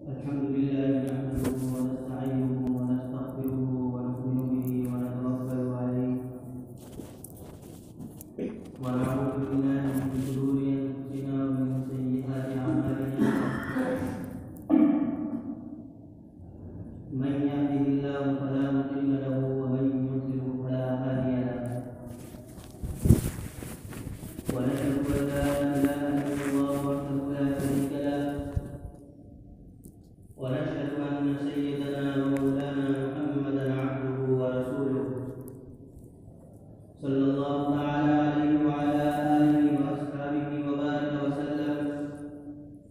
الحمد لله نحمده ونستعينه ونستغفره ونؤمن به ونتوكل عليه ونعوذ بالله من شرور انفسنا ومن سيئات اعمالنا من يهده الله فلا مضل له ومن يضلل فلا هادي له ونشهد ان لا اله الا الله وحده لا شريك له ونشهد أن سيدنا ومولانا محمدا عبده ورسوله صلى الله تعالى عليه وعلى آله وأصحابه وبارك وسلم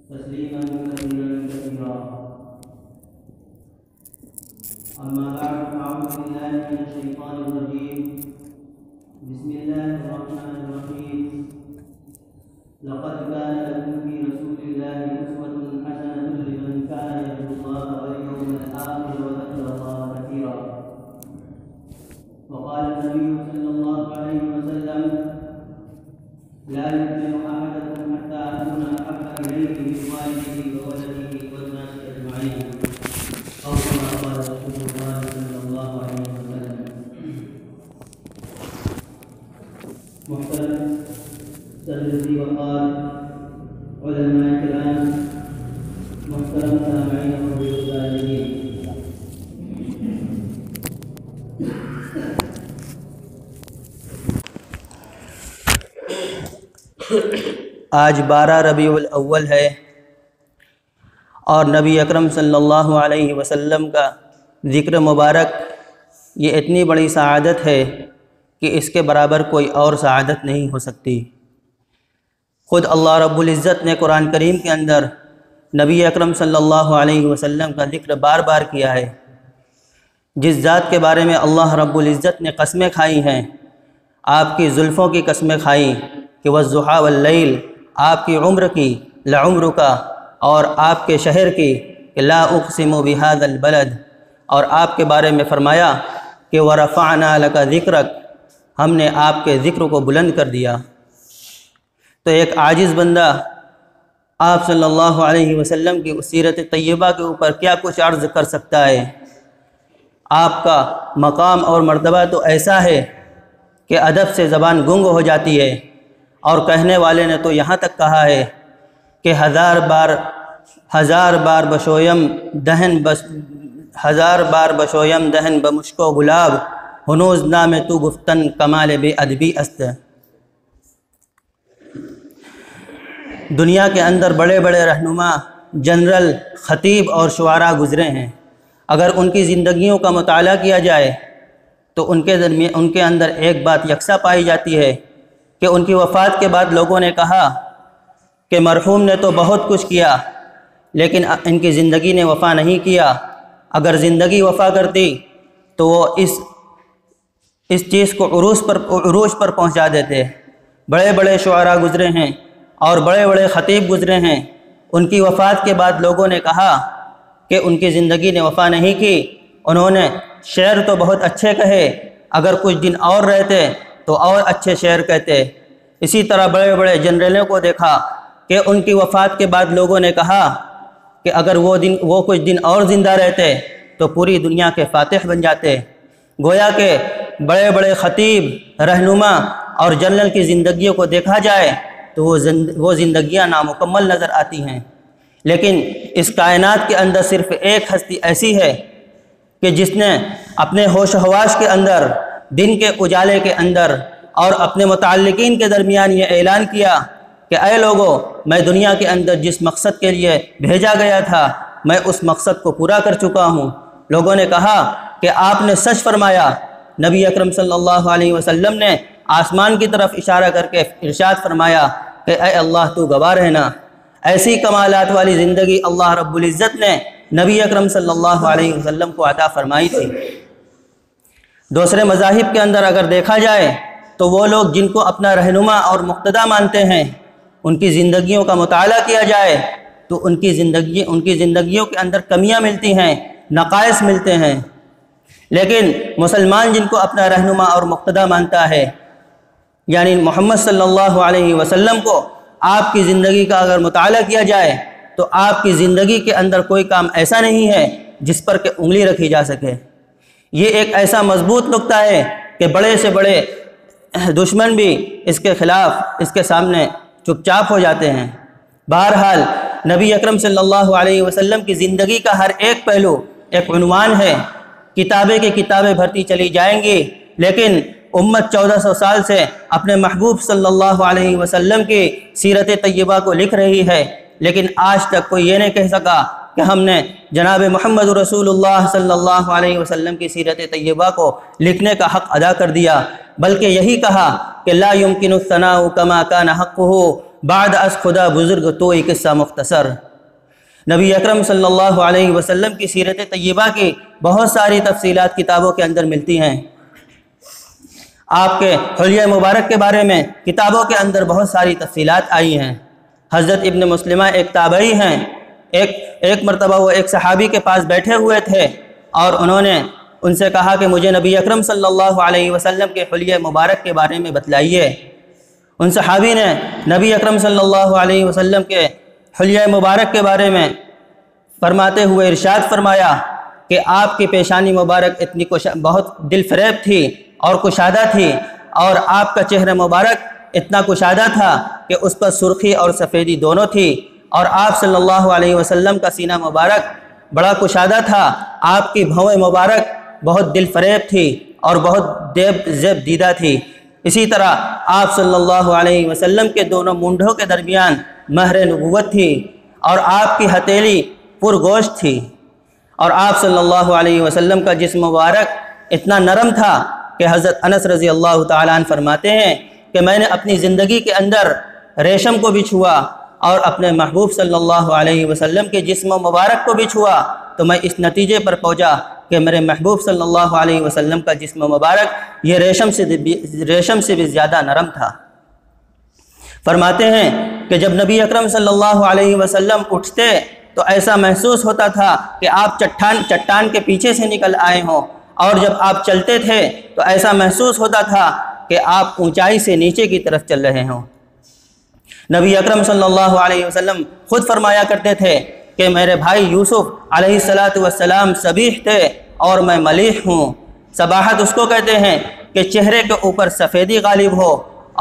تسليما كثيرا كثيرا. أما بعد فأعوذ بالله من الشيطان الرجيم. بسم الله الرحمن الرحيم. لقد كان لكم في رسول الله أسوة حسنة لمن كان يرجو الله واليوم الآخر وذكر الله كثيرا. وقال النبي صلى الله عليه وسلم: لا يؤمن أحدكم حتى أكون أحب إليه من والده وولده والناس أجمعين، أو كما قال رسول الله صلى الله عليه وسلم. محترم سيدي وقال علماء کرام، محترم سامعین و مشاہدین، آج 12 ربیع الاول ہے اور نبی اکرم صلی اللہ علیہ وسلم کا ذکر مبارک یہ اتنی بڑی سعادت ہے کہ اس کے برابر کوئی اور سعادت نہیں ہو سکتی۔ خود اللہ رب العزت نے قرآن کریم کے اندر نبی اکرم صلی اللہ علیہ وسلم کا ذکر بار بار کیا ہے۔ جس ذات کے بارے میں اللہ رب العزت نے قسمیں کھائی ہیں، آپ کی زلفوں کی قسمیں کھائیں کہ والضحیٰ واللیل، آپ کی عمر کی لعمرک، اور آپ کے شہر کی کہ لا اقسم بہذا البلد، اور آپ کے بارے میں فرمایا کہ ورفعنا لک ذکرک، ہم نے آپ کے ذکر کو بلند کر دیا۔ تو ایک عاجز بندہ آپ صلی اللہ علیہ وسلم کی اس سیرت طیبہ کے اوپر کیا کچھ عرض کر سکتا ہے؟ آپ کا مقام اور مرتبہ تو ایسا ہے کہ ادب سے زبان گنگ ہو جاتی ہے، اور کہنے والے نے تو یہاں تک کہا ہے کہ ہزار بار بشویم دہن بمشک و گلاب، ہنوز نام تو گفتن کمال بے ادبی است۔ دنیا کے اندر بڑے بڑے رہنما، جنرل، خطیب اور شعراء گزرے ہیں۔ اگر ان کی زندگیوں کا مطالعہ کیا جائے تو ان کے اندر ایک بات یکساں پائی جاتی ہے کہ ان کی وفات کے بعد لوگوں نے کہا کہ مرحوم نے تو بہت کچھ کیا لیکن ان کی زندگی نے وفا نہیں کیا۔ اگر زندگی وفا کرتی تو وہ اس چیز کو عروج پر پہنچا دیتے۔ بڑے بڑے شعراء گزرے ہیں اور بڑے بڑے خطیب گزرے ہیں، ان کی وفات کے بعد لوگوں نے کہا کہ ان کی زندگی نے وفا نہیں کی۔ انہوں نے شعر تو بہت اچھے کہے، اگر کچھ دن اور رہتے تو اور اچھے شعر کہتے۔ اسی طرح بڑے بڑے جنرلوں کو دیکھا کہ ان کی وفات کے بعد لوگوں نے کہا کہ اگر وہ کچھ دن اور زندہ رہتے تو پوری دنیا کے فاتح بن جاتے۔ گویا کہ بڑے بڑے خطیب، رہنما اور جنرل کی زندگیوں کو دیکھا جائے تو وہ زندگیاں نامکمل نظر آتی ہیں، لیکن اس کائنات کے اندر صرف ایک ہستی ایسی ہے کہ جس نے اپنے ہوش و حواس کے اندر، دن کے اجالے کے اندر اور اپنے متعلقین کے درمیان یہ اعلان کیا کہ اے لوگو، میں دنیا کے اندر جس مقصد کے لیے بھیجا گیا تھا میں اس مقصد کو پورا کر چکا ہوں۔ لوگوں نے کہا کہ آپ نے سچ فرمایا۔ نبی اکرم صلی اللہ علیہ وسلم نے آسمان کی طرف اشارہ کر کے ارشاد فرمایا کہ اے اللہ تو گواہ رہنا۔ ایسی کمالات والی زندگی اللہ رب العزت نے نبی اکرم صلی اللہ علیہ وسلم کو عطا فرمائی تھی۔ دوسرے مذاہب کے اندر اگر دیکھا جائے تو وہ لوگ جن کو اپنا رہنما اور مقتدی مانتے ہیں، ان کی زندگیوں کا مطالعہ کیا جائے تو ان کی زندگیوں کے اندر کمیاں ملتی ہیں، نقائص ملتے ہیں۔ لیکن مسلمان جن کو اپنا رہنما اور مقتدی مانتا ہے، یعنی محمد صلی اللہ علیہ وسلم کو، آپ کی زندگی کا اگر مطالعہ کیا جائے تو آپ کی زندگی کے اندر کوئی کام ایسا نہیں ہے جس پر کہ انگلی رکھی جا سکے۔ یہ ایک ایسا مضبوط نقطہ ہے کہ بڑے سے بڑے دشمن بھی اس کے خلاف اس کے سامنے چپ چاپ ہو جاتے ہیں۔ بہرحال نبی اکرم صلی اللہ علیہ وسلم کی زندگی کا ہر ایک پہلو ایک عنوان ہے۔ کتابیں کی کتابیں بھرتی چلی جائیں گی، لیکن امت 1400 سال سے اپنے محبوب صلی اللہ علیہ وسلم کی سیرت طیبہ کو لکھ رہی ہے، لیکن آج تک کوئی یہ نہیں کہہ سکا کہ ہم نے جناب محمد رسول اللہ صلی اللہ علیہ وسلم کی سیرت طیبہ کو لکھنے کا حق ادا کر دیا، بلکہ یہی کہا کہ لا يمكن الثناء كما كان حقه بعد از خدا بزرگ تو ایک قصہ مختصر۔ نبی اکرم صلی اللہ علیہ وسلم کی سیرت طیبہ کی بہت ساری تفصیلات کتابوں کے اندر ملتی ہیں۔ آپ کے حلیہ مبارک کے بارے میں کتابوں کے اندر بہت ساری تفصیلات آئی ہیں۔ حضرت ابن مسلمہ ایک تابعی ہیں، ایک مرتبہ وہ ایک صحابی کے پاس بیٹھے ہوئے تھے اور انہوں نے ان سے کہا کہ مجھے نبی اکرم صلی اللہ علیہ وسلم کے حلیہ مبارک کے بارے میں بتلائیے۔ ان صحابی نے نبی اکرم صلی اللہ علیہ وسلم کے حلیہ مبارک کے بارے میں فرماتے ہوئے ارشاد فرمایا کہ آپ کی پیشانی مبارک اتنی بہت دل فریب تھی اور کشادہ تھی، اور آپ کا چہرہ مبارک اتنا کشادہ تھا کہ اس پر سرخی اور سفیدی دونوں تھی، اور آپ صلی اللہ علیہ وسلم کا سینہ مبارک بڑا کشادہ تھا، آپ کی بھویں مبارک بہت دل فریب تھی اور بہت زیب دیدہ تھی۔ اسی طرح آپ صلی اللہ علیہ وسلم کے دونوں مونڈھوں کے درمیان مہر نبوت تھی، اور آپ کی ہتھیلی پرگوشت تھی، اور آپ صلی اللہ علیہ وسلم کا جسم مبارک اتنا نرم تھا کہ حضرت انس رضی اللہ تعالیٰ عنہ فرماتے ہیں کہ میں نے اپنی زندگی کے اندر ریشم کو بھی چھوا اور اپنے محبوب صلی اللہ علیہ وسلم کے جسم مبارک کو بھی چھوا، تو میں اس نتیجے پر پہنچا کہ میرے محبوب صلی اللہ علیہ وسلم کا جسم مبارک یہ ریشم سے بھی زیادہ نرم تھا۔ فرماتے ہیں کہ جب نبی اکرم صلی اللہ علیہ وسلم اٹھتے تو ایسا محسوس ہوتا تھا کہ آپ چٹان کے پیچھے سے نکل آئے ہوں، اور جب آپ چلتے تھے تو ایسا محسوس ہوتا تھا کہ آپ اونچائی سے نیچے کی طرف چل رہے ہوں۔ نبی اکرم صلی اللہ علیہ وسلم خود فرمایا کرتے تھے کہ میرے بھائی یوسف علیہ السلام صبیح تھے اور میں ملیح ہوں۔ صباحت اس کو کہتے ہیں کہ چہرے کے اوپر سفیدی غالب ہو،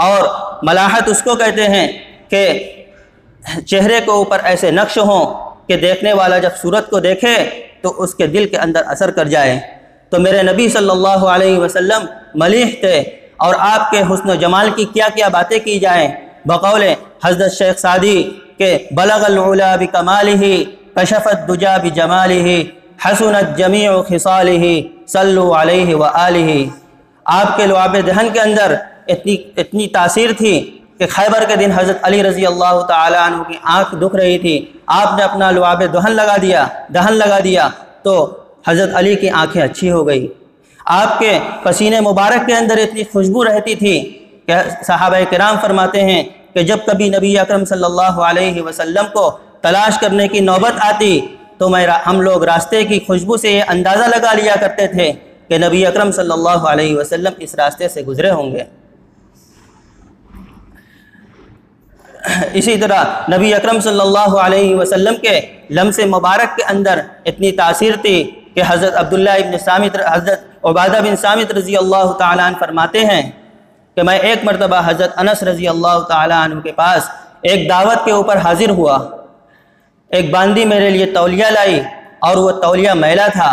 اور ملاحت اس کو کہتے ہیں کہ چہرے کے اوپر ایسے نقش ہوں کہ دیکھنے والا جب صورت کو دیکھے تو اس کے دل کے اندر اثر کر جائے۔ تو میرے نبی صلی اللہ علیہ وسلم ملیح تھے، اور آپ کے حسن و جمال کی کیا کیا باتیں کی جائیں۔ بقول حضرت شیخ سعدی کہ بلغ العلا بکمالہ کشف الدجا بجمالہ حسنت جمیع خصالہ صلوا علیہ وآلہ۔ آپ کے لعاب دہن کے اندر اتنی تاثیر تھی کہ خیبر کے دن حضرت علی رضی اللہ تعالیٰ عنہ کی آنکھ دکھ رہی تھی، آپ نے اپنا لعاب دہن لگا دیا تو حضرت علی کی آنکھیں اچھی ہو گئی۔ آپ کے پسینے مبارک کے اندر اتنی خوشبو رہتی تھی کہ صحابہ کرام فرماتے ہیں کہ جب کبھی نبی اکرم صلی اللہ علیہ وسلم کو تلاش کرنے کی نوبت آتی تو ہم لوگ راستے کی خوشبو سے یہ اندازہ لگا لیا کرتے تھے کہ نبی اکرم صلی اللہ علیہ وسلم اس راستے سے گزرے ہوں گے۔ اسی طرح نبی اکرم صلی اللہ علیہ وسلم کے لمس مبارک کے اندر اتنی تاثیر تھی کہ حضرت حضرت عبادہ بن صامت رضی اللہ تعالیٰ عنہ فرماتے ہیں کہ میں ایک مرتبہ حضرت انس رضی اللہ تعالیٰ عنہ کے پاس ایک دعوت کے اوپر حاضر ہوا۔ ایک باندی میرے لیے تولیہ لائی اور وہ تولیہ میلا تھا۔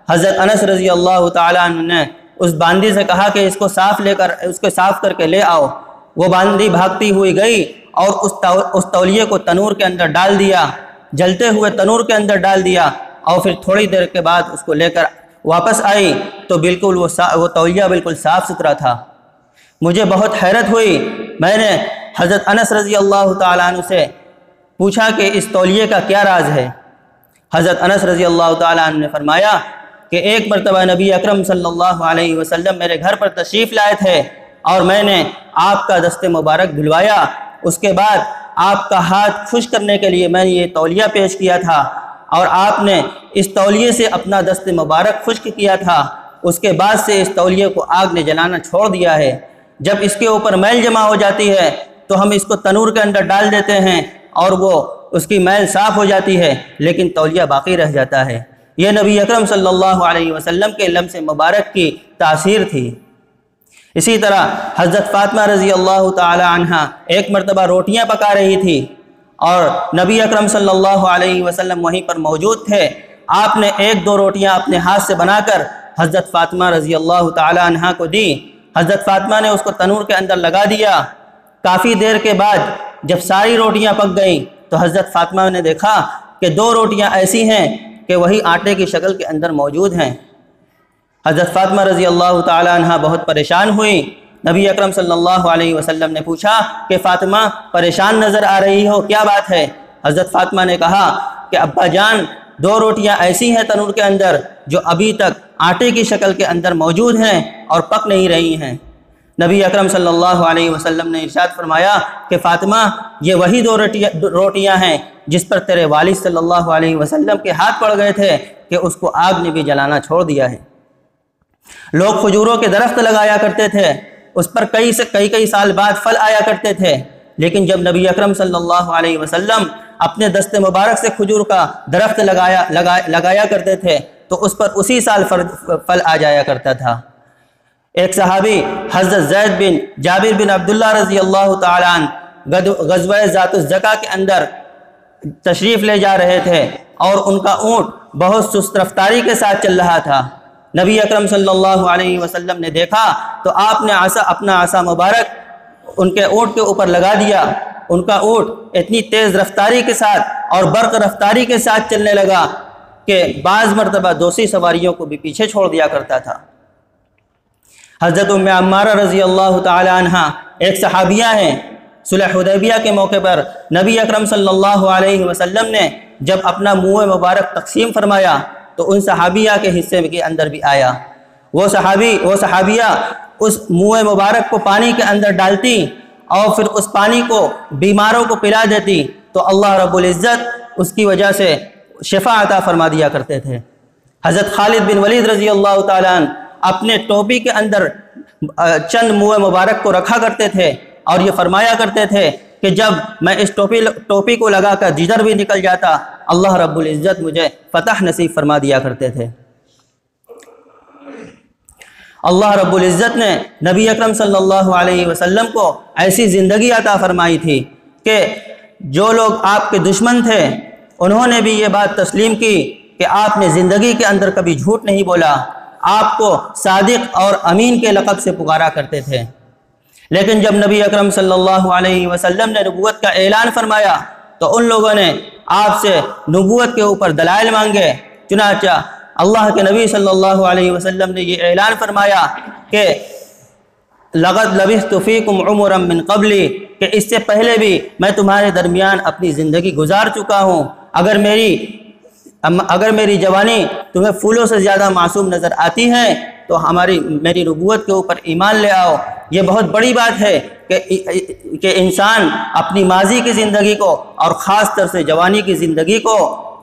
حضرت انس رضی اللہ تعالیٰ عنہ نے اس باندی سے کہا کہ اس کو صاف کر کے لے آؤ۔ وہ باندی بھاگتی ہوئی گئی اور اس تولیے کو تنور کے اندر ڈال دیا، جلتے ہوئے تنور کے اندر ڈال دیا، اور پھر تھوڑی دیر کے بعد اس کو لے کر واپس آئی تو بالکل وہ تولیہ بالکل صاف ستھرا تھا۔ مجھے بہت حیرت ہوئی۔ میں نے حضرت انس رضی اللہ تعالیٰ عنہ سے پوچھا کہ اس تولیے کا کیا راز ہے۔ حضرت انس رضی اللہ تعالیٰ عنہ نے فرمایا کہ ایک مرتبہ نبی اکرم صلی اللہ علیہ وسلم میرے گھر پر تشریف لائے تھے اور میں نے آپ کا دست مبارک دھلوایا، اس کے بعد آپ کا ہاتھ خشک کرنے کے لیے میں نے یہ تولیہ پیش کیا تھا اور آپ نے اس تولیے سے اپنا دست مبارک خشک کیا تھا۔ اس کے بعد سے اس تولیے کو آگ نے جلانا چھوڑ دیا ہے۔ جب اس کے اوپر میل جمع ہو جاتی ہے تو ہم اس کو تنور کے اندر ڈال دیتے ہیں اور وہ اس کی میل صاف ہو جاتی ہے لیکن تولیہ باقی رہ جاتا ہے۔ یہ نبی اکرم صلی اللہ علیہ وسلم کے لمس مبارک کی تاثیر تھی۔ اسی طرح حضرت فاطمہ رضی اللہ تعالی عنہ ایک مرتبہ روٹیاں پکا رہی تھی اور نبی اکرم صلی اللہ علیہ وسلم وہیں پر موجود تھے۔ آپ نے ایک دو روٹیاں اپنے ہاتھ سے بنا کر حضرت فاطمہ رضی اللہ تعالی عنہ کو دی۔ حضرت فاطمہ نے اس کو تنور کے اندر لگا دیا۔ کافی دیر کے بعد جب ساری روٹیاں پک گئیں تو حضرت فاطمہ نے دیکھا کہ دو روٹیاں ایسی ہیں کہ وہی آٹے کی شکل کے اندر موجود ہیں۔ حضرت فاطمہ رضی اللہ تعالی عنہ بہت پریشان ہوئیں۔ نبی اکرم صلی اللہ علیہ وسلم نے پوچھا کہ فاطمہ پریشان نظر آ رہی ہو، کیا بات ہے؟ حضرت فاطمہ نے کہا کہ ابا جان، دو روٹیاں ایسی ہیں تنور کے اندر جو ابھی تک آٹے کی شکل کے اندر موجود ہیں اور پک نہیں رہی ہیں۔ نبی اکرم صلی اللہ علیہ وسلم نے ارشاد فرمایا کہ فاطمہ، یہ وہی دو روٹیاں ہیں جس پر تیرے والد صلی اللہ علیہ وسلم کے ہاتھ پڑ گئے تھے کہ اس کو آگ نے بھی جلانا چھوڑ دیا ہے۔ لوگ کھجوروں کے درخت لگایا کرتے تھے، اس پر کئی سال بعد پھل آیا کرتے تھے، لیکن جب نبی اکرم صلی اللہ علیہ وسلم اپنے دست مبارک سے کھجور کا درخت لگایا کرتے تھے تو اس پر اسی سال پھل آ جایا کرتا تھا۔ ایک صحابی حضرت زید بن جابر بن عبداللہ رضی اللہ تعالیٰ عنہ غزوہ ذات الزکا کے اندر تشریف لے جا رہے تھے اور ان کا اونٹ بہت سست رفتاری کے ساتھ چل رہا تھا۔ نبی اکرم صلی اللہ علیہ وسلم نے دیکھا تو آپ نے اپنا عصا مبارک ان کے اونٹ کے اوپر لگا دیا۔ ان کا اونٹ اتنی تیز رفتاری کے ساتھ اور برق رفتاری کے ساتھ چلنے لگا کہ بعض مرتبہ دوسری سواریوں کو بھی پیچھے چھوڑ دیا کرتا تھا۔ حضرت ام عمارہ رضی اللہ تعالی عنہ ایک صحابیہ ہیں۔ صلح حدیبیہ کے موقع پر نبی اکرم صلی اللہ علیہ وسلم نے جب اپنا منہ مبارک تقسیم فرمایا تو ان صحابیہ کے حصے کے اندر بھی آیا۔ وہ صحابیہ اس منہ مبارک کو پانی کے اندر ڈالتی اور پھر اس پانی کو بیماروں کو پلا دیتی تو اللہ رب العزت اس کی وجہ سے شفا عطا فرما دیا کرتے تھے۔ حضرت خالد بن ولید رضی اللہ تعالیٰ عنہ اپنے ٹوپی کے اندر چند منہ مبارک کو رکھا کرتے تھے اور یہ فرمایا کرتے تھے کہ جب میں اس ٹوپی کو لگا کر جدھر بھی نکل جاتا اللہ رب العزت مجھے فتح نصیب فرما دیا کرتے تھے۔ اللہ رب العزت نے نبی اکرم صلی اللہ علیہ وسلم کو ایسی زندگی عطا فرمائی تھی کہ جو لوگ آپ کے دشمن تھے انہوں نے بھی یہ بات تسلیم کی کہ آپ نے زندگی کے اندر کبھی جھوٹ نہیں بولا، آپ کو صادق اور امین کے لقب سے پکارا کرتے تھے۔ لیکن جب نبی اکرم صلی اللہ علیہ وسلم نے نبوت کا اعلان فرمایا تو ان لوگوں نے آپ سے نبوت کے اوپر دلائل مانگے۔ چنانچہ اللہ کے نبی صلی اللہ علیہ وسلم نے یہ اعلان فرمایا کہ لَقَدْ لَبِثْتُ فِيكُمْ عُمُرًا مِّن قَبْلِ، کہ اس سے پہلے بھی میں تمہارے درمیان اپنی زندگی گزار چکا ہوں۔ اگر میری جوانی تمہیں پھولوں سے زیادہ معصوم نظر آتی ہے تو میری نبوت کے اوپر ایمان لے آؤ۔ یہ بہت بڑی بات ہے کہ انسان اپنی ماضی کی زندگی کو اور خاص طور سے جوانی کی زندگی کو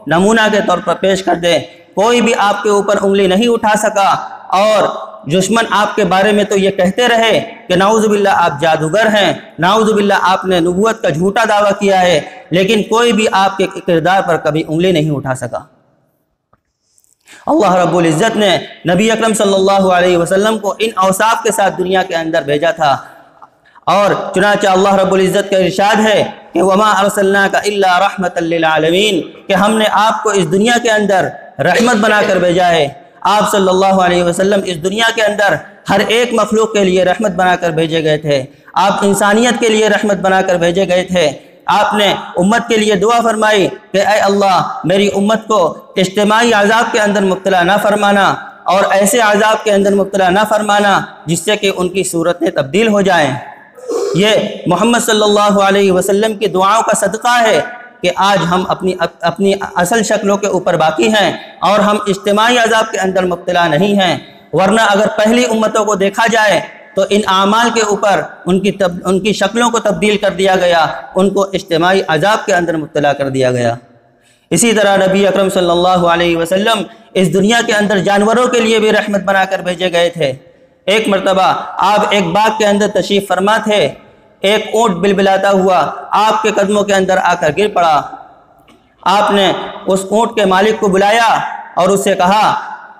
نمونہ کے طور پر پیش کر دے۔ کوئی بھی آپ کے اوپر انگلی نہیں اٹھا سکا اور دشمن آپ کے بارے میں تو یہ کہتے رہے کہ نعوذ باللہ آپ جادوگر ہیں، نعوذ باللہ آپ نے نبوت کا جھوٹا دعویٰ کیا ہے، لیکن کوئی بھی آپ کے کردار پر کبھی انگلی نہیں اٹھا سکا۔ اللہ رب العزت نے نبی اکرم صلی اللہ علیہ وسلم کو ان اوصاف کے ساتھ دنیا کے اندر بھیجا تھا، اور چنانچہ اللہ رب العزت کا ارشاد ہے کہ وَمَا أَرْسَلْنَاكَ إِلَّا رَحْمَةً لِّلْعَالَمِينَ، کہ ہم نے آپ کو اس دنیا کے اندر رحمت بنا کر بھیجا ہے۔ آپ صلی اللہ علیہ وسلم اس دنیا کے اندر ہر ایک مخلوق کے لیے رحمت بنا کر بھیجے گئے تھے۔ آپ انسانیت کے لیے رحمت بنا کر بھیجے گئے تھے۔ آپ نے امت کے لیے دعا فرمائی کہ اے اللہ میری امت کو اجتماعی عذاب کے اندر مبتلا نہ فرمانا اور ایسے عذاب کے اندر مبتلا نہ فرمانا جس سے کہ ان کی صورتیں تبدیل ہو جائیں۔ یہ محمد صلی اللہ علیہ وسلم کی دعاؤں کا صدقہ ہے کہ آج ہم اپنی اصل شکلوں کے اوپر باقی ہیں اور ہم اجتماعی عذاب کے اندر مبتلا نہیں ہیں، ورنہ اگر پہلی امتوں کو دیکھا جائے تو ان اعمال کے اوپر ان کی شکلوں کو تبدیل کر دیا گیا، ان کو اجتماعی عذاب کے اندر مبتلا کر دیا گیا۔ اسی طرح نبی اکرم صلی اللہ علیہ وسلم اس دنیا کے اندر جانوروں کے لیے بھی رحمت بنا کر بھیجے گئے تھے۔ ایک مرتبہ آپ ایک باغ کے اندر تشریف فرما تھے، ایک اونٹ بلبلاتا ہوا آپ کے قدموں کے اندر آ کر گر پڑا۔ آپ نے اس اونٹ کے مالک کو بلایا اور اس سے کہا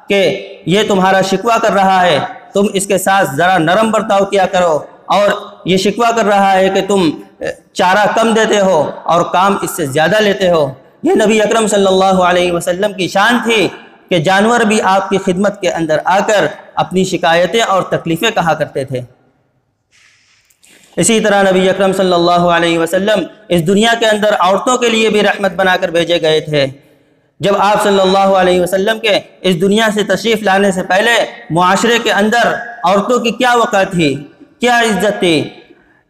کہ یہ تمہارا شکوہ کر رہا ہے، تم اس کے ساتھ ذرا نرم برتاؤ کیا کرو، اور یہ شکوہ کر رہا ہے کہ تم چارہ کم دیتے ہو اور کام اس سے زیادہ لیتے ہو۔ یہ نبی اکرم صلی اللہ علیہ وسلم کی شان تھی کہ جانور بھی آپ کی خدمت کے اندر آ کر اپنی شکایتیں اور تکلیفیں کہا کرتے تھے۔ اسی طرح نبی اکرم صلی اللہ علیہ وسلم اس دنیا کے اندر عورتوں کے لیے بھی رحمت بنا کر بھیجے گئے تھے۔ جب آپ صلی اللہ علیہ وسلم کے اس دنیا سے تشریف لانے سے پہلے معاشرے کے اندر عورتوں کی کیا وقع تھی، کیا عزت تھی؟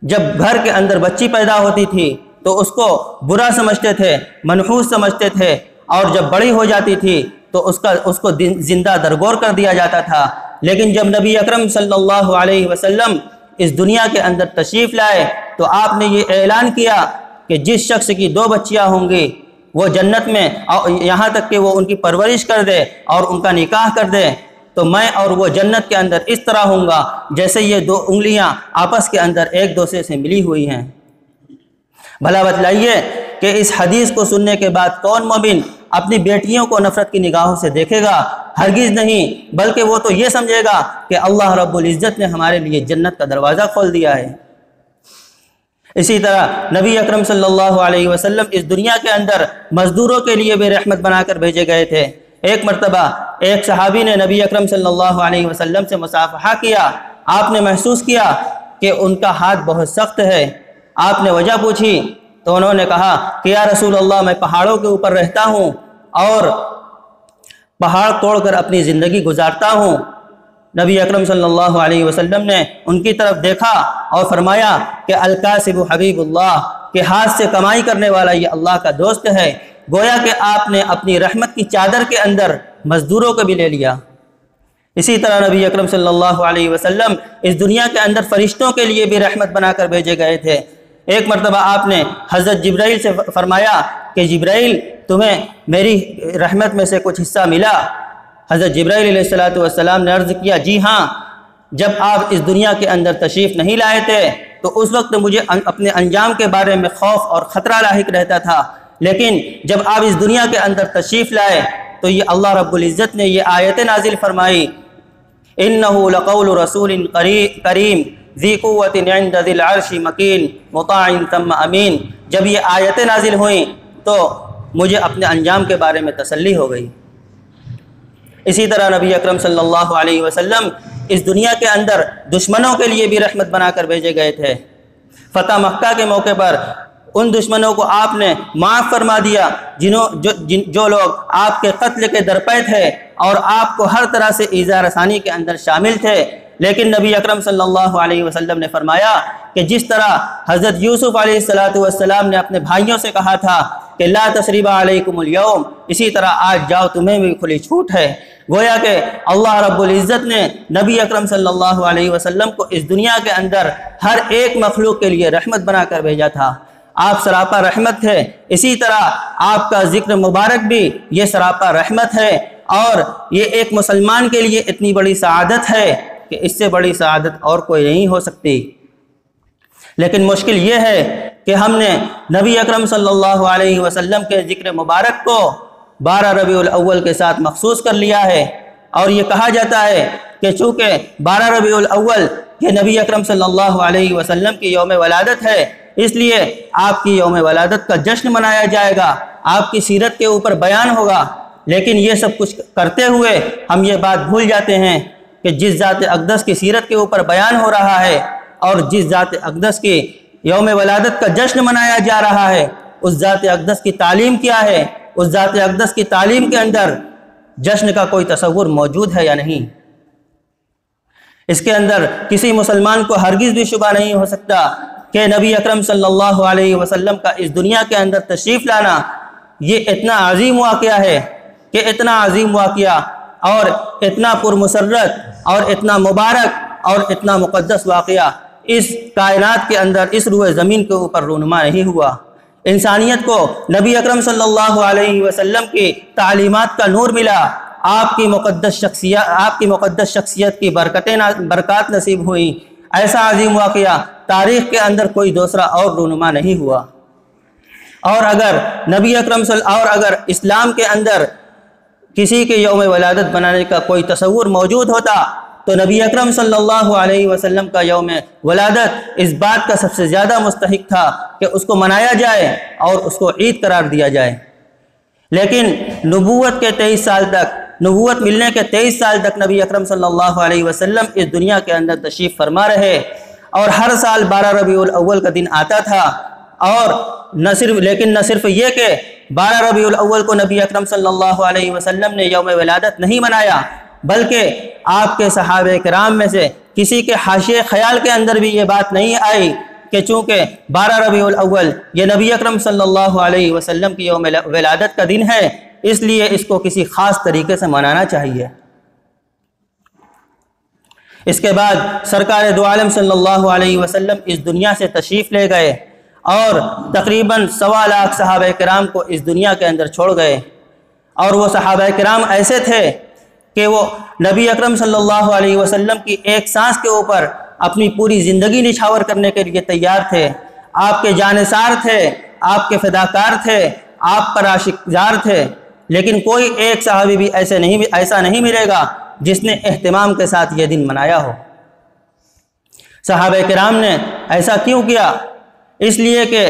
جب گھر کے اندر بچی پیدا ہوتی تھی تو اس کو برا سمجھتے تھے، منحوس سمجھتے تھے، اور جب بڑی ہو جاتی تھی تو اس کو زندہ درگور کر دیا جاتا تھا۔ لیکن جب نبی اکرم صلی اللہ علیہ وسلم اس دنیا کے اندر تشریف لائے تو آپ نے یہ اعلان کیا کہ جس شخص کی 2 بچیاں ہوں گی وہ جنت میں، یہاں تک کہ وہ ان کی پرورش کر دے اور ان کا نکاح کر دے، تو میں اور وہ جنت کے اندر اس طرح ہوں گا جیسے یہ 2 انگلیاں آپس کے اندر ایک دوسرے سے ملی ہوئی ہیں۔ بھلا بتلائیے کہ اس حدیث کو سننے کے بعد کون مومن اپنی بیٹیوں کو نفرت کی نگاہوں سے دیکھے گا؟ ہرگز نہیں، بلکہ وہ تو یہ سمجھے گا کہ اللہ رب العزت نے ہمارے لیے جنت کا دروازہ کھول دیا ہے۔ اسی طرح نبی اکرم صلی اللہ علیہ وسلم اس دنیا کے اندر مزدوروں کے لیے بھی رحمت بنا کر بھیجے گئے تھے۔ ایک مرتبہ ایک صحابی نے نبی اکرم صلی اللہ علیہ وسلم سے مصافحہ کیا۔ آپ نے محسوس کیا کہ ان کا ہاتھ بہت سخت ہے۔ آپ نے وجہ پوچھی تو انہوں نے کہا کہ یا رسول اللہ، میں پہاڑوں کے اوپر رہتا ہوں اور پہاڑ توڑ کر اپنی زندگی گزارتا ہوں۔ نبی اکرم صلی اللہ علیہ وسلم نے ان کی طرف دیکھا اور فرمایا کہ الکاسب حبیب اللہ، کہ ہاتھ سے کمائی کرنے والا یہ اللہ کا دوست ہے۔ گویا کہ آپ نے اپنی رحمت کی چادر کے اندر مزدوروں کو بھی لے لیا۔ اسی طرح نبی اکرم صلی اللہ علیہ وسلم اس دنیا کے اندر فرشتوں کے لیے بھی رحمت بنا کر بھیجے گئے تھے۔ ایک مرتبہ آپ نے حضرت جبرائیل سے فرمایا کہ جبرائیل، تمہیں میری رحمت میں سے کچھ حصہ ملا؟ حضرت جبرائیل علیہ السلام نے عرض کیا، جی ہاں، جب آپ اس دنیا کے اندر تشریف نہیں لائے تھے تو اس وقت مجھے اپنے انجام کے بارے میں خوف اور خطرہ لاحق رہتا تھا، لیکن جب آپ اس دنیا کے اندر تشریف لائے تو یہ اللہ رب العزت نے یہ آیت نازل فرمائی، اِنَّهُ لَقَوْلُ رَسُولٍ کریم ذی قوت عند ذی العرش مکین مطاع ثم امین۔ جب یہ آیتیں نازل ہوئیں تو مجھے اپنے انجام کے بارے میں تسلی ہو گئی۔ اسی طرح نبی اکرم صلی اللہ علیہ وسلم اس دنیا کے اندر دشمنوں کے لیے بھی رحمت بنا کر بھیجے گئے تھے۔ فتح مکہ کے موقع پر ان دشمنوں کو آپ نے معاف فرما دیا جو لوگ آپ کے قتل کے درپے تھے اور آپ کو ہر طرح سے ایذا رسانی کے اندر شامل تھے، لیکن نبی اکرم صلی اللہ علیہ وسلم نے فرمایا کہ جس طرح حضرت یوسف علیہ السلام نے اپنے بھائیوں سے کہا تھا کہ لا تثریب علیکم اليوم، اسی طرح آج جاؤ، تمہیں بھی کھلی چھوٹ ہے۔ گویا کہ اللہ رب العزت نے نبی اکرم صلی اللہ علیہ وسلم کو اس دنیا کے اندر ہر ایک مخلوق کے لیے رحمت بنا کر بھیجا تھا۔ آپ سراپا رحمت تھے، اسی طرح آپ کا ذکر مبارک بھی یہ سراپا رحمت ہے، اور یہ ایک مسلمان کے لیے اتنی بڑی سعادت ہے کہ اس سے بڑی سعادت اور کوئی نہیں ہو سکتی۔ لیکن مشکل یہ ہے کہ ہم نے نبی اکرم صلی اللہ علیہ وسلم کے ذکر مبارک کو 12 ربیع الاول کے ساتھ مخصوص کر لیا ہے، اور یہ کہا جاتا ہے کہ چونکہ 12 ربیع الاول یہ نبی اکرم صلی اللہ علیہ وسلم کی یوم ولادت ہے، اس لیے آپ کی یوم ولادت کا جشن منایا جائے گا، آپ کی سیرت کے اوپر بیان ہوگا۔ لیکن یہ سب کچھ کرتے ہوئے ہم یہ بات بھول جاتے ہیں کہ جس ذات اقدس کی سیرت کے اوپر بیان ہو رہا ہے اور جس ذات اقدس کی یوم ولادت کا جشن منایا جا رہا ہے، اس ذات اقدس کی تعلیم کیا ہے؟ اس ذات اقدس کی تعلیم کے اندر جشن کا کوئی تصور موجود ہے یا نہیں؟ اس کے اندر کسی مسلمان کو ہرگز بھی شبہ نہیں ہو سکتا کہ نبی اکرم صلی اللہ علیہ وسلم کا اس دنیا کے اندر تشریف لانا یہ اتنا عظیم واقعہ ہے کہ اتنا عظیم واقعہ اور اتنا پرمسرت اور اتنا مبارک اور اتنا مقدس واقعہ اس کائنات کے اندر، اس روئے زمین کے اوپر رونما نہیں ہوا۔ انسانیت کو نبی اکرم صلی اللہ علیہ وسلم کی تعلیمات کا نور ملا، آپ کی مقدس شخصیت کی برکات نصیب ہوئی۔ ایسا عظیم واقعہ تاریخ کے اندر کوئی دوسرا اور رونما نہیں ہوا۔ اور اگر اسلام کے اندر کسی کے یوم ولادت بنانے کا کوئی تصور موجود ہوتا تو نبی اکرم صلی اللہ علیہ وسلم کا یوم ولادت اس بات کا سب سے زیادہ مستحق تھا کہ اس کو منایا جائے اور اس کو عید قرار دیا جائے۔ لیکن نبوت ملنے کے 23 سال تک نبی اکرم صلی اللہ علیہ وسلم اس دنیا کے اندر تشریف فرما رہے، اور ہر سال 12 ربیع الاول کا دن آتا تھا، اور نہ صرف یہ کہ 12 ربیع الاول کو نبی اکرم صلی اللہ علیہ وسلم نے یوم ولادت نہیں منایا، بلکہ آپ کے صحابہ کرام میں سے کسی کے حاشیے خیال کے اندر بھی یہ بات نہیں آئی کہ چونکہ 12 ربیع الاول یہ نبی اکرم صلی اللہ علیہ وسلم کی یوم ولادت کا دن ہے، اس لیے اس کو کسی خاص طریقے سے منانا چاہیے۔ اس کے بعد سرکار دو عالم صلی اللہ علیہ وسلم اس دنیا سے تشریف لے گئے، اور تقریباً 1.25 لاکھ صحابہ کرام کو اس دنیا کے اندر چھوڑ گئے، اور وہ صحابہ کرام ایسے تھے کہ وہ نبی اکرم صلی اللہ علیہ وسلم کی ایک سانس کے اوپر اپنی پوری زندگی نچھاور کرنے کے لیے تیار تھے۔ آپ کے جانثار تھے، آپ کے فداکار تھے، آپ پر عاشقزار تھے، لیکن کوئی ایک صحابی بھی ایسا نہیں ملے گا جس نے اہتمام کے ساتھ یہ دن منایا ہو۔ صحابہ کرام نے ایسا کیوں کیا؟ اس لیے کہ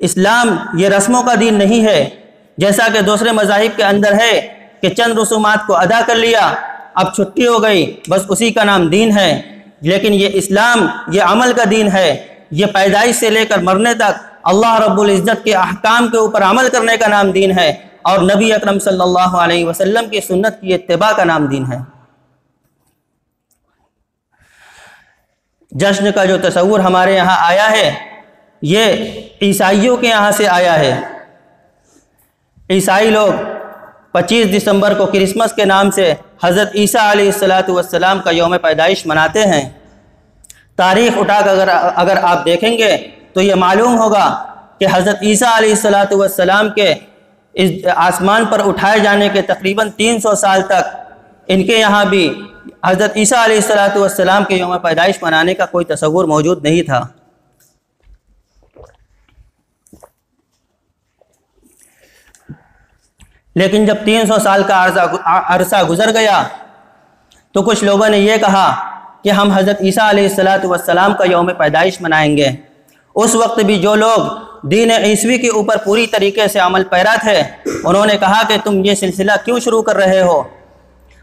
اسلام یہ رسموں کا دین نہیں ہے، جیسا کہ دوسرے مذاہب کے اندر ہے کہ چند رسومات کو ادا کر لیا، اب چھٹی ہو گئی، بس اسی کا نام دین ہے۔ لیکن یہ اسلام یہ عمل کا دین ہے، یہ پیدائش سے لے کر مرنے تک اللہ رب العزت کے احکام کے اوپر عمل کرنے کا نام دین ہے، اور نبی اکرم صلی اللہ علیہ وسلم کی سنت کی اتباع کا نام دین ہے۔ جشن کا جو تصور ہمارے یہاں آیا ہے یہ عیسائیوں کے یہاں سے آیا ہے۔ عیسائی لوگ 25 دسمبر کو کرسمس کے نام سے حضرت عیسیٰ علیہ السلام کا یوم پیدائش مناتے ہیں۔ تاریخ اٹھا کر اگر آپ دیکھیں گے تو یہ معلوم ہوگا کہ حضرت عیسیٰ علیہ السلام کے اس آسمان پر اٹھائے جانے کے تقریباً 300 سال تک ان کے یہاں بھی حضرت عیسیٰ علیہ السلام کے یوم پیدائش منانے کا کوئی تصور موجود نہیں تھا۔ لیکن جب 300 سال کا عرصہ گزر گیا تو کچھ لوگوں نے یہ کہا کہ ہم حضرت عیسیٰ علیہ السلام کا یوم پیدائش منائیں گے۔ اس وقت بھی جو لوگ دین عیسوی کے اوپر پوری طریقے سے عمل پیرا تھے، انہوں نے کہا کہ تم یہ سلسلہ کیوں شروع کر رہے ہو؟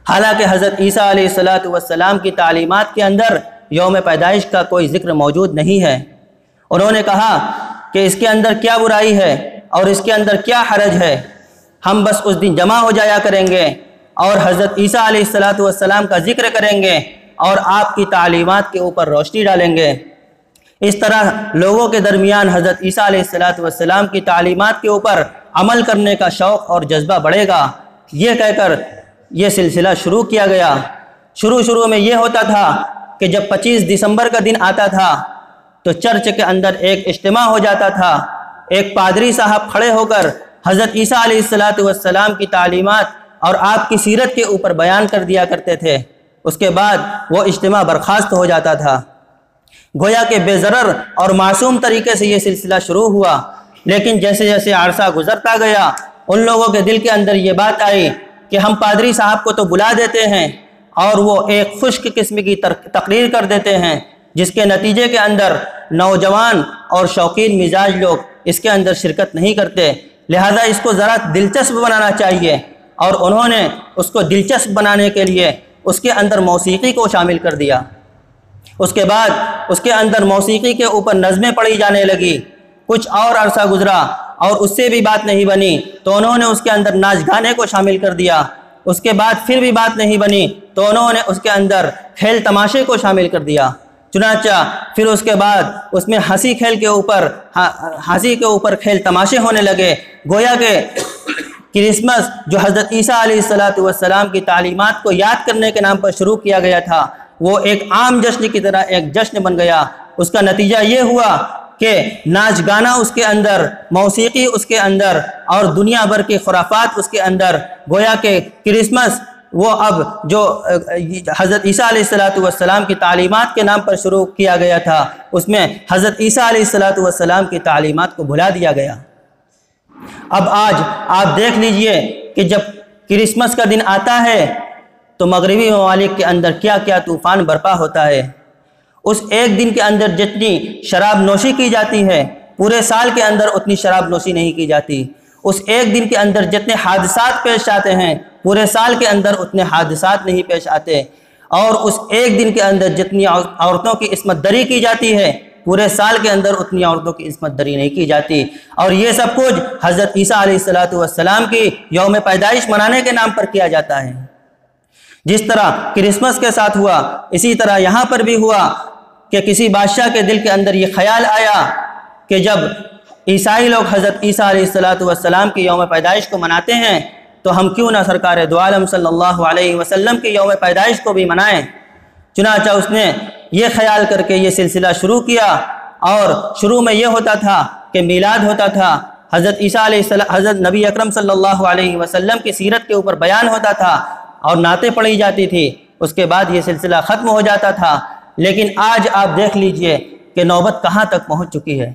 حالانکہ حضرت عیسیٰ علیہ السلام کی تعلیمات کے اندر یوم پیدائش کا کوئی ذکر موجود نہیں ہے۔ انہوں نے کہا کہ اس کے اندر کیا برائی ہے اور اس کے اندر کیا حرج ہے، ہم بس اس دن جمع ہو جایا کریں گے اور حضرت عیسیٰ علیہ السلام کا ذکر کریں گے اور آپ کی تعلیمات کے اوپر روشنی ڈالیں گے۔ اس طرح لوگوں کے درمیان حضرت عیسیٰ علیہ السلام کی تعلیمات کے اوپر عمل کرنے کا شوق اور جذبہ بڑھے گا، یہ کہہ کر یہ سلسلہ شروع کیا گیا۔ شروع میں یہ ہوتا تھا کہ جب 25 دسمبر کا دن آتا تھا تو چرچ کے اندر ایک اجتماع ہو جاتا تھا، ایک پادری صاحب کھڑے ہو کر حضرت عیسیٰ علیہ السلام کی تعلیمات اور آپ کی سیرت کے اوپر بیان کر دیا کرتے تھے۔ اس کے بعد وہ اجتماع برخاست ہو جاتا تھا۔ گویا کہ بے ضرر اور معصوم طریقے سے یہ سلسلہ شروع ہوا، لیکن جیسے جیسے عرصہ گزرتا گیا ان لوگوں کے دل کے اندر یہ بات آئی کہ ہم پادری صاحب کو تو بلا دیتے ہیں اور وہ ایک خشک قسم کی تقریر کر دیتے ہیں، جس کے نتیجے کے اندر نوجوان اور شوقین مزاج لوگ اس کے اندر شرکت نہیں کرتے، لہذا اس کو ذرا دلچسپ بنانا چاہیے۔ اور انہوں نے اس کو دلچسپ بنانے کے لیے اس کے اندر موسیقی کو شامل کر دیا۔ اس کے بعد اس کے اندر موسیقی کے اوپر نظمیں پڑھی جانے لگی۔ کچھ اور عرصہ گزرا اور اس سے بھی بات نہیں بنی تو انہوں نے اس کے اندر ناچ گانے کو شامل کر دیا۔ اس کے بعد پھر بھی بات نہیں بنی تو انہوں نے اس کے اندر کھیل تماشے کو شامل کر دیا۔ چنانچہ پھر اس کے بعد اس میں ہنسی کے اوپر کھیل تماشے ہونے لگے۔ گویا کہ کرسمس جو حضرت عیسیٰ علیہ السلام کی تعلیمات کو یاد کرنے کے نام پر شروع کیا گیا تھا، وہ ایک عام جشن کی طرح ایک جشن بن گیا۔ اس کا نتیجہ یہ ہوا کہ ناچ گانا اس کے اندر، موسیقی اس کے اندر اور دنیا بھر کی خرافات اس کے اندر، گویا کہ کرسمس وہ اب جو حضرت عیسیٰ علیہ السلام کی تعلیمات کے نام پر شروع کیا گیا تھا، اس میں حضرت عیسیٰ علیہ السلام کی تعلیمات کو بھلا دیا گیا۔ اب آج آپ دیکھ لیجئے کہ جب کرسمس کا دن آتا ہے تو مغربی ممالک کے اندر کیا کیا طوفان برپا ہوتا ہے۔ اس ایک دن کے اندر جتنی شراب نوشی کی جاتی ہے پورے سال کے اندر اتنی شراب نوشی نہیں کی جاتی۔ اس ایک دن کے اندر جتنے حادثات پیش آتے ہیں پورے سال کے اندر اتنے حادثات نہیں پیش آتے، اور اس ایک دن کے اندر جتنی عورتوں کی عصمت دری کی جاتی ہے پورے سال کے اندر اتنی عورتوں کی عصمت دری نہیں کی جاتی، اور یہ سب کچھ حضرت عیسیٰ علیہ السلام کی یوم پیدائش منانے کے نام پر کیا جاتا ہے۔ جس طرح کرسمس کے ساتھ ہوا اسی طرح یہاں پر بھی ہوا کہ کسی بادشاہ کے دل کے اندر یہ خیال آیا کہ جب عیسائی لوگ حضرت عیسیٰ علیہ السلام کی یوم پیدائش کو مناتے ہیں تو ہم کیوں نہ سرکار دو عالم صلی اللہ علیہ وسلم کی یوم پیدائش کو بھی منائیں۔ چنانچہ اس نے یہ خیال کر کے یہ سلسلہ شروع کیا، اور شروع میں یہ ہوتا تھا کہ میلاد ہوتا تھا، حضرت نبی اکرم صلی اللہ علیہ وسلم کی سیرت کے اوپر بیان ہوتا تھا اور نعتیں پڑھی جاتی تھی، اس کے بعد یہ سلسلہ ختم ہو جاتا تھا۔ لیکن آج آپ دیکھ لیجئے کہ نوبت کہاں تک پہنچ چکی ہے۔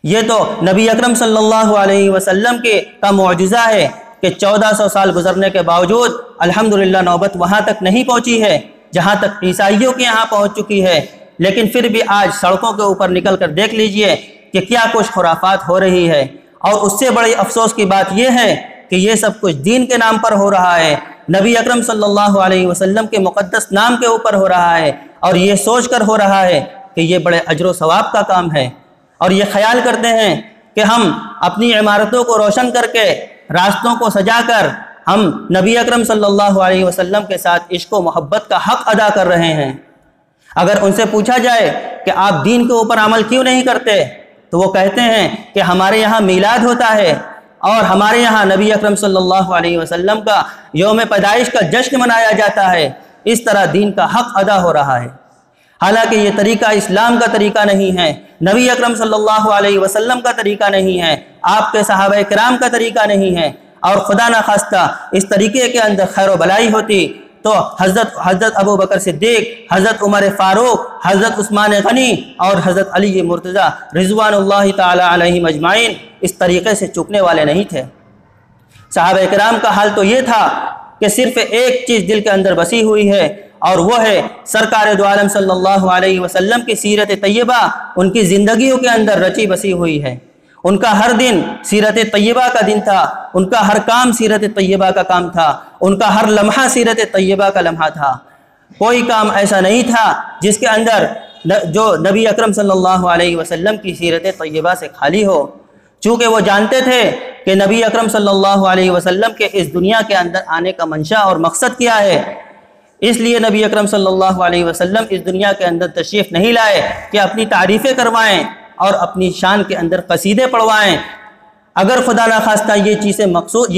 یہ تو نبی اکرم صلی اللہ علیہ وسلم کا معجزہ ہے کہ 1400 سال گزرنے کے باوجود الحمدللہ نوبت وہاں تک نہیں پہنچی ہے جہاں تک عیسائیوں کے یہاں پہنچ چکی ہے، لیکن پھر بھی آج سڑکوں کے اوپر نکل کر دیکھ لیجئے کہ کیا کچھ خرافات ہو رہی ہے، اور اس سے بڑی افسوس کی بات یہ ہے کہ یہ سب کچھ دین کے نام پر ہو رہا ہے، نبی اکرم صلی اللہ علیہ وسلم کے مقدس نام کے اوپر ہو رہا ہے، اور یہ سوچ کر ہو رہا ہے کہ یہ بڑے اجر و ثواب کا کام ہے، اور یہ خیال کرتے ہیں کہ ہم اپنی عمارتوں کو روشن کر کے راستوں کو سجا کر ہم نبی اکرم صلی اللہ علیہ وسلم کے ساتھ عشق و محبت کا حق ادا کر رہے ہیں۔ اگر ان سے پوچھا جائے کہ آپ دین کے اوپر عمل کیوں نہیں کرتے تو وہ کہتے ہیں کہ ہمارے یہاں میلاد ہوتا ہے اور ہمارے یہاں نبی اکرم صلی اللہ علیہ وسلم کا یوم پیدائش کا جشن منایا جاتا ہے، اس طرح دین کا حق ادا ہو رہا ہے۔ حالانکہ یہ طریقہ اسلام کا طریقہ نہیں ہے، نبی اکرم صلی اللہ علیہ وسلم کا طریقہ نہیں ہے، آپ کے صحابہ کرام کا طریقہ نہیں ہے، اور خدا نخواستہ اس طریقے کے اندر خیر و بلائی ہوتی تو حضرت ابو بکر صدیق، حضرت عمر فاروق، حضرت عثمان غنی اور حضرت علی مرتضیٰ رضوان اللہ تعالی علیہم اجمعین اس طریقے سے چکنے والے نہیں تھے۔ صحابہ کرام کا حال تو یہ تھا کہ صرف ایک چیز دل کے اندر بسی ہوئی ہے، اور وہ ہے سرکار دو عالم صلی اللہ علیہ وسلم کی سیرت طیبہ ان کی زندگیوں کے اندر رچی بسی ہوئی ہے۔ ان کا ہر دن سیرت طیبہ کا دن تھا، ان کا ہر کام سیرت طیبہ کا کام تھا، ان کا ہر لمحہ سیرت طیبہ کا لمحہ تھا۔ کوئی کام ایسا نہیں تھا جس کے اندر جو نبی اکرم صلی اللہ علیہ وسلم کی سیرت طیبہ سے خالی ہو، چونکہ وہ جانتے تھے کہ نبی اکرم صلی اللہ علیہ وسلم کے اس دنیا کے اندر آنے کا منشا اور مقصد کیا ہے۔ اس لیے نبی اکرم صلی اللہ علیہ وسلم اس دنیا کے اندر تشریف نہیں لائے کہ اپنی تعریفیں کروائیں اور اپنی شان کے اندر قصیدے پڑھوائیں۔ اگر خدا نخواستہ یہ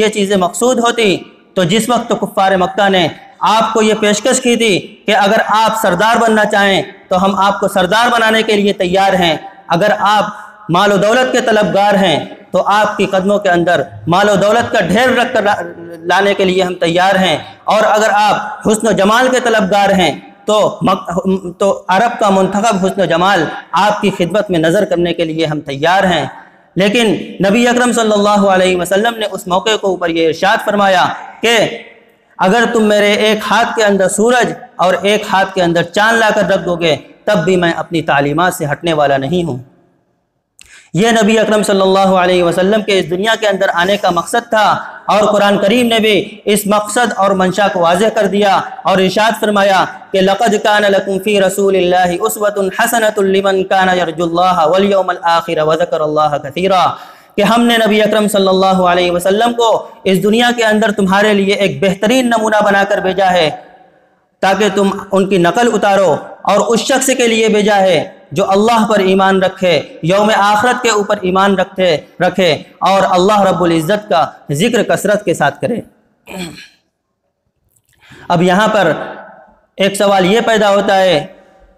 چیزیں مقصود ہوتی تو جس وقت تو کفار مکہ نے آپ کو یہ پیشکش کی تھی کہ اگر آپ سردار بننا چاہیں تو ہم آپ کو سردار بنانے کے لیے تیار ہیں، اگر آپ مال و دولت کے طلبگار ہیں تو آپ کی قدموں کے اندر مال و دولت کا ڈھیر رکھ کر لانے کے لیے ہم تیار ہیں، اور اگر آپ حسن و جمال کے طلبگار ہیں تو عرب کا منتخب حسن و جمال آپ کی خدمت میں نظر کرنے کے لیے ہم تیار ہیں۔ لیکن نبی اکرم صلی اللہ علیہ وسلم نے اس موقع کو اوپر یہ ارشاد فرمایا کہ اگر تم میرے ایک ہاتھ کے اندر سورج اور ایک ہاتھ کے اندر چاند لا کر رکھ دو گے تب بھی میں اپنی تعلیمات سے ہٹنے والا نہیں ہوں۔ یہ نبی اکرم صلی اللہ علیہ وسلم کے اس دنیا کے اندر آنے کا مقصد تھا، اور قرآن کریم نے بھی اس مقصد اور منشا کو واضح کر دیا اور ارشاد فرمایا کہ لَقَدْ كَانَ لَكُمْ فِي رَسُولِ اللَّهِ أُسْوَةٌ حَسَنَةٌ لِمَنْ كَانَ يَرْجُو اللَّهَ وَالْيَوْمَ الْآخِرَ وَذَكَرَ اللَّهَ كَثِيرًا، کہ ہم نے نبی اکرم صلی اللہ علیہ وسلم کو اس دنیا کے اندر تمہارے لیے ایک بہترین نمونہ بنا کر بھیجا ہے تاکہ تم ان کی نقل اتارو، اور اس شخص کے لیے بھیجا ہے جو اللہ پر ایمان رکھے، یوم آخرت کے اوپر ایمان رکھے اور اللہ رب العزت کا ذکر کثرت کے ساتھ کرے۔ اب یہاں پر ایک سوال یہ پیدا ہوتا ہے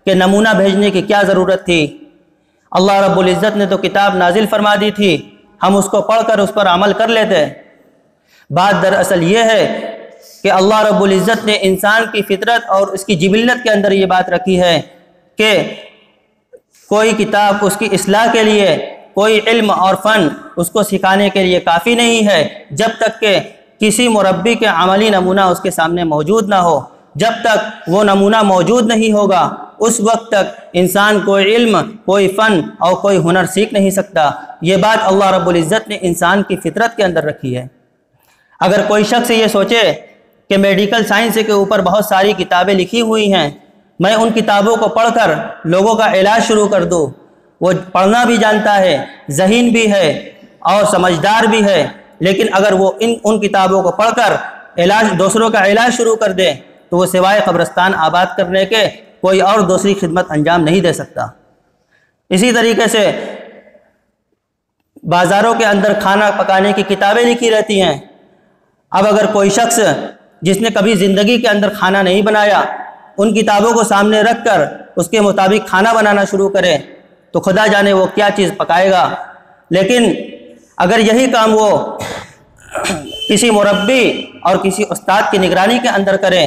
کہ نمونہ بھیجنے کی کیا ضرورت تھی؟ اللہ رب العزت نے تو کتاب نازل فرما دی تھی، ہم اس کو پڑھ کر اس پر عمل کر لیتے۔ بات دراصل یہ ہے کہ اللہ رب العزت نے انسان کی فطرت اور اس کی جبلت کے اندر یہ بات رکھی ہے کہ کوئی کتاب اس کی اصلاح کے لیے کوئی علم اور فن اس کو سکھانے کے لیے کافی نہیں ہے جب تک کہ کسی مربی کے عملی نمونہ اس کے سامنے موجود نہ ہو۔ جب تک وہ نمونہ موجود نہیں ہوگا اس وقت تک انسان کوئی علم، کوئی فن اور کوئی ہنر سیکھ نہیں سکتا۔ یہ بات اللہ رب العزت نے انسان کی فطرت کے اندر رکھی ہے۔ اگر کوئی شخص یہ سوچے کہ میڈیکل سائنس کے اوپر بہت ساری کتابیں لکھی ہوئی ہیں، میں ان کتابوں کو پڑھ کر لوگوں کا علاج شروع کر دوں، وہ پڑھنا بھی جانتا ہے، ذہین بھی ہے اور سمجھدار بھی ہے، لیکن اگر وہ ان کتابوں کو پڑھ کر دوسروں کا علاج شروع کر دے تو وہ سوائے قبرستان آباد کرنے کے کوئی اور دوسری خدمت انجام نہیں دے سکتا۔ اسی طریقے سے بازاروں کے اندر کھانا پکانے کی کتابیں لکھی رہتی ہیں۔ اب اگر کوئی شخص جس نے کبھی زندگی کے اندر کھانا نہیں بنایا ان کتابوں کو سامنے رکھ کر اس کے مطابق کھانا بنانا شروع کرے تو خدا جانے وہ کیا چیز پکائے گا۔ لیکن اگر یہی کام وہ کسی مربی اور کسی استاد کی نگرانی کے اندر کرے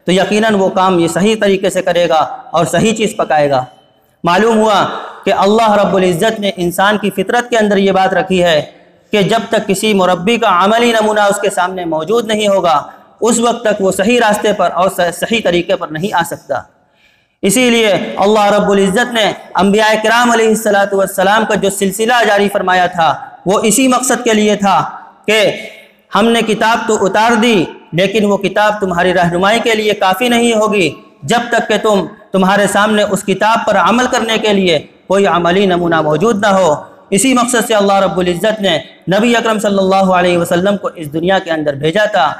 تو یقیناً وہ کام یہ صحیح طریقے سے کرے گا اور صحیح چیز پکائے گا۔ معلوم ہوا کہ اللہ رب العزت نے انسان کی فطرت کے اندر یہ بات رکھی ہے کہ جب تک کسی مربی کا عملی نمونہ اس کے سامنے موجود نہیں ہوگا اس وقت تک وہ صحیح راستے پر اور صحیح طریقے پر نہیں آ سکتا۔ اسی لیے اللہ رب العزت نے انبیاء کرام علیہ السلام کا جو سلسلہ جاری فرمایا تھا وہ اسی مقصد کے لیے تھا کہ ہم نے کتاب تو اتار دی لیکن وہ کتاب تمہاری رہنمائی کے لیے کافی نہیں ہوگی جب تک کہ تمہارے سامنے اس کتاب پر عمل کرنے کے لیے کوئی عملی نمونہ موجود نہ ہو۔ اسی مقصد سے اللہ رب العزت نے نبی اکرم صلی اللہ علیہ وسلم کو اس دنیا کے اندر بھیجا تھا۔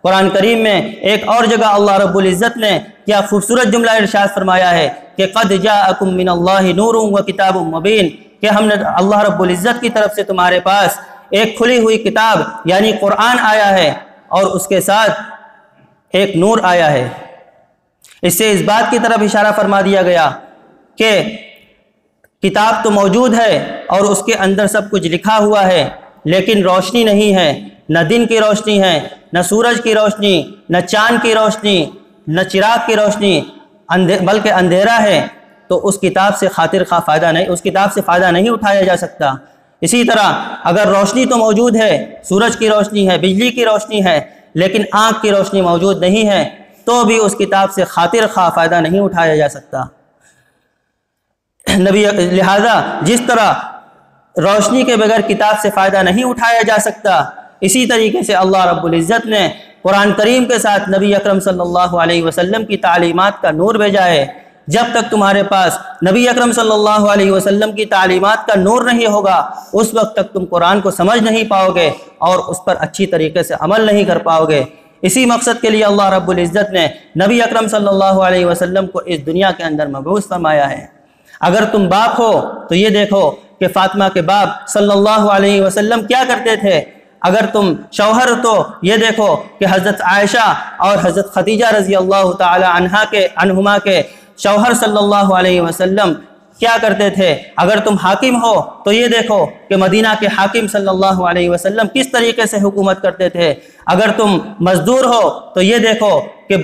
قرآن کریم میں ایک اور جگہ اللہ رب العزت نے کیا خوبصورت جملہ ارشاد فرمایا ہے کہ قد جاءکم من اللہ نور و کتاب مبین، کہ ہم نے اللہ رب العزت کی طرف سے تمہارے پاس ایک کھلی ہوئی کتاب یعنی قرآن آیا ہے اور اس کے ساتھ ایک نور آیا ہے۔ اس سے اس بات کی طرف اشارہ فرما دیا گیا کہ کتاب تو موجود ہے اور اس کے اندر سب کچھ لکھا ہوا ہے لیکن روشنی نہیں ہے، نہ دن کی روشنی ہے، نہ سورج کی روشنی، نہ چاند کی روشنی، نہ چراغ کی روشنی، بلکہ اندھیرا ہے، تو اس کتاب سے خاطر خواہ فائدہ نہیں، اس کتاب سے فائدہ نہیں اٹھایا جا سکتا۔ اسی طرح اگر روشنی تو موجود ہے، سورج کی روشنی ہے، بجلی کی روشنی ہے، لیکن آنکھ کی روشنی موجود نہیں ہے تو بھی اس کتاب سے خاطر خواہ فائدہ نہیں اٹھایا جا سکتا۔ لہذا جس طرح روشنی کے بغیر کتاب سے فائدہ نہیں اٹھایا جا سکتا، اسی طریقے سے اللہ رب العزت نے قرآن کریم کے ساتھ نبی اکرم صلی اللہ علیہ وسلم کی تعلیمات کا نور بھیجا ہے۔ جب تک تمہارے پاس نبی اکرم صلی اللہ علیہ وسلم کی تعلیمات کا نور نہیں ہوگا اس وقت تک تم قرآن کو سمجھ نہیں پاؤ گے اور اس پر اچھی طریقے سے عمل نہیں کر پاؤ گے۔ اسی مقصد کے لیے اللہ رب العزت نے نبی اکرم صلی اللہ علیہ وسلم کو اس دنیا کے اندر مبعوث فرمایا ہے۔ اگر تم باپ ہو تو یہ دیکھو کہ فاطمہ کے باپ صلی اللہ علیہ وسلم کیا کرتے تھے، اگر تم شوہر تو یہ دیکھو کہ حضرت عائشہ اور حضرت خدیجہ رضی اللہ تعالی عنہما کے شوہر صلی اللہ علیہ وسلم کیا کرتے تھے، اگر تم حاکم ہو تو یہ دیکھو کہ مدینہ کے حاکم صلی اللہ علیہ وسلم کس طریقے سے حکومت کرتے تھے، اگر تم مزدور ہو تو یہ دیکھو کہ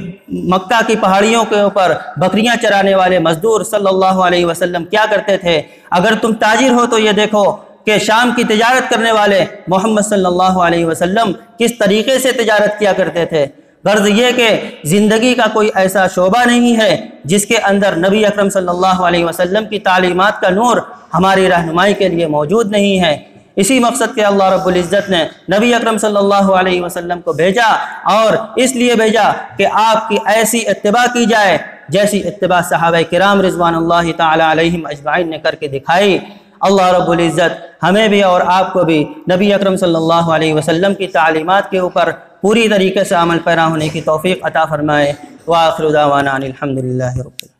مکہ کی پہاڑیوں کے اوپر بکریاں چرانے والے مزدور صلی اللہ علیہ وسلم کیا کرتے تھے، اگر تم تاجر ہو تو یہ دیکھو کہ شام کی تجارت کرنے والے محمد صلی اللہ علیہ وسلم کس طریقے سے تجارت کیا کرتے تھے۔ غرض یہ کہ زندگی کا کوئی ایسا شعبہ نہیں ہے جس کے اندر نبی اکرم صلی اللہ علیہ وسلم کی تعلیمات کا نور ہماری رہنمائی کے لیے موجود نہیں ہے۔ اسی مقصد کے اللہ رب العزت نے نبی اکرم صلی اللہ علیہ وسلم کو بھیجا اور اس لیے بھیجا کہ آپ کی ایسی اتباع کی جائے جیسی اتباع صحابہ کرام رضوان اللہ تعالی علیہم اجمعین نے کر کے دکھائی۔ اللہ رب العزت ہمیں بھی اور آپ کو بھی نبی اکرم صلی اللہ علیہ وسلم کی تعلیمات کے اوپر پوری طریقے سے عمل پیرا ہونے کی توفیق عطا فرمائے۔ وآخر دعوانا ان الحمد للہ رب العالمین۔